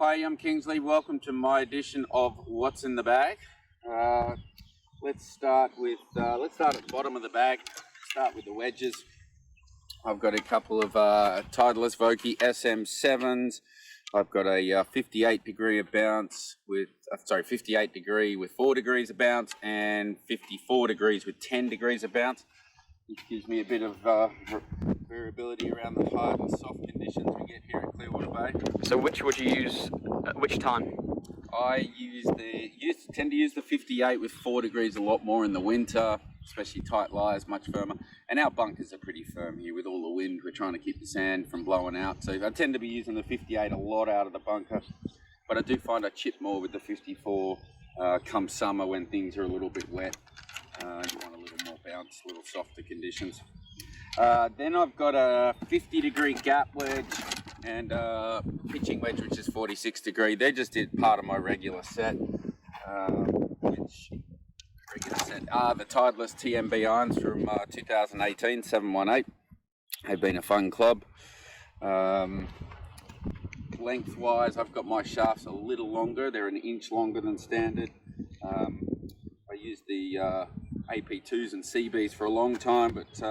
Hi, I'm Kingsley. Welcome to my edition of What's in the Bag. Let's start at the bottom of the bag. Start with the wedges. I've got a couple of Titleist Vokey SM7s. I've got a 58 degree of bounce with 58 degree with 4 degrees of bounce and 54 degrees with 10 degrees of bounce, which gives me a bit of variability around the hard and soft conditions we get here at Clearwater Bay. So which would you use at which time? I tend to use the 58 with 4 degrees a lot more in the winter, especially tight lies, much firmer. And our bunkers are pretty firm here with all the wind. We're trying to keep the sand from blowing out. So I tend to be using the 58 a lot out of the bunker. But I do find I chip more with the 54 come summer when things are a little bit wet. You want a little more bounce, a little softer conditions. Then I've got a 50 degree gap wedge and a pitching wedge, which is 46 degree. They're just part of my regular set. The Titleist TMB irons from 2018, 718. They've been a fun club. Lengthwise, I've got my shafts a little longer. They're an inch longer than standard. I used the AP2s and CBs for a long time, but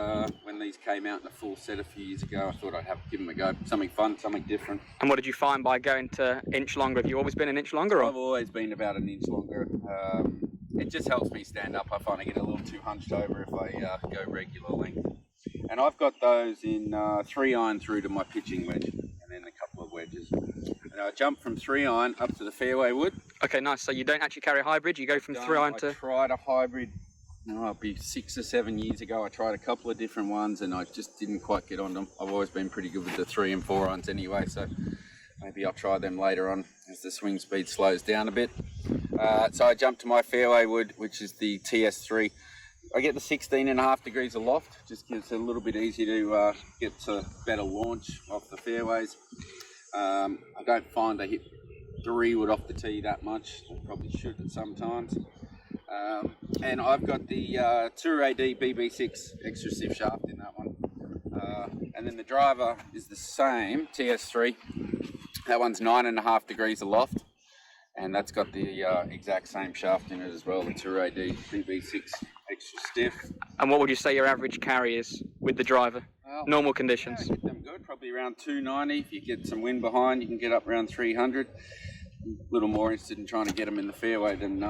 when these came out in a full set a few years ago, I thought I'd give them a go. Something fun, something different. And what did you find by going to inch longer? Have you always been an inch longer? Or? I've always been about an inch longer. It just helps me stand up. I find I get a little too hunched over if I go regular length. And I've got those in 3-iron through to my pitching wedge, and then a couple of wedges. And I jump from 3-iron up to the fairway wood. Okay, nice. So you don't actually carry a hybrid, you go from 3-iron to... I tried a hybrid, it'll be 6 or 7 years ago. I tried a couple of different ones and I just didn't quite get on them. I've always been pretty good with the 3 and 4 irons anyway, so maybe I'll try them later on as the swing speed slows down a bit. So I jumped to my fairway wood, which is the TS3. I get the 16.5 degrees of loft, just gives it a little bit easier to get a better launch off the fairways. I don't find I hit 3 wood off the tee that much. I probably should at some times. And I've got the Tour AD BB6 extra stiff shaft in that one. And then the driver is the same, TS3. That one's 9.5 degrees of loft. And that's got the exact same shaft in it as well, the Tour AD BB6 extra stiff. And what would you say your average carry is with the driver? Well, normal conditions? Yeah, I get them good, probably around 290. If you get some wind behind, you can get up around 300. A little more interested in trying to get them in the fairway than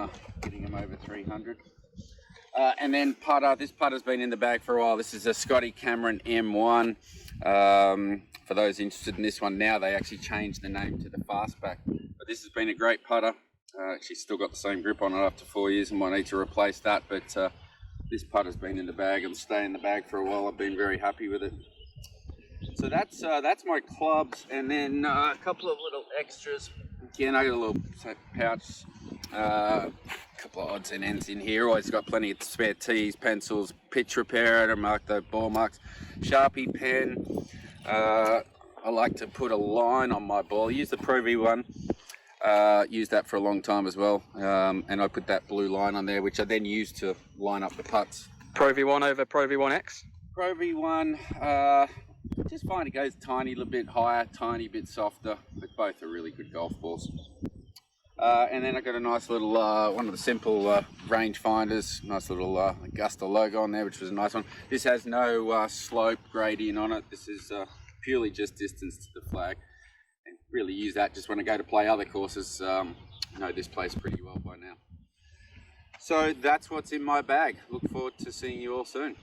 getting them over 300. And then putter. This putter's been in the bag for a while. This is a Scotty Cameron M1. For those interested in this one now, they actually changed the name to the Fastback. But this has been a great putter. Actually still got the same grip on it after 4 years and might need to replace that. But this putter's been in the bag and stay in the bag for a while. I've been very happy with it. So that's my clubs, and then a couple of little extras. Again, I got a little pouch, a couple of odds and ends in here. Always got plenty of spare tees, pencils, pitch repair to mark the ball marks, Sharpie pen. I like to put a line on my ball. I use the Pro V1. Used that for a long time as well, and I put that blue line on there, which I then use to line up the putts. Pro V1 over Pro V1X? Pro V1, just find it goes tiny little bit higher, tiny bit softer, but both are really good golf balls. And then I got a nice little, one of the simple range finders, nice little Augusta logo on there, which was a nice one. This has no slope gradient on it. This is purely just distance to the flag. And really use that just when I go to play other courses. Know this place pretty well by now. So that's what's in my bag. Look forward to seeing you all soon.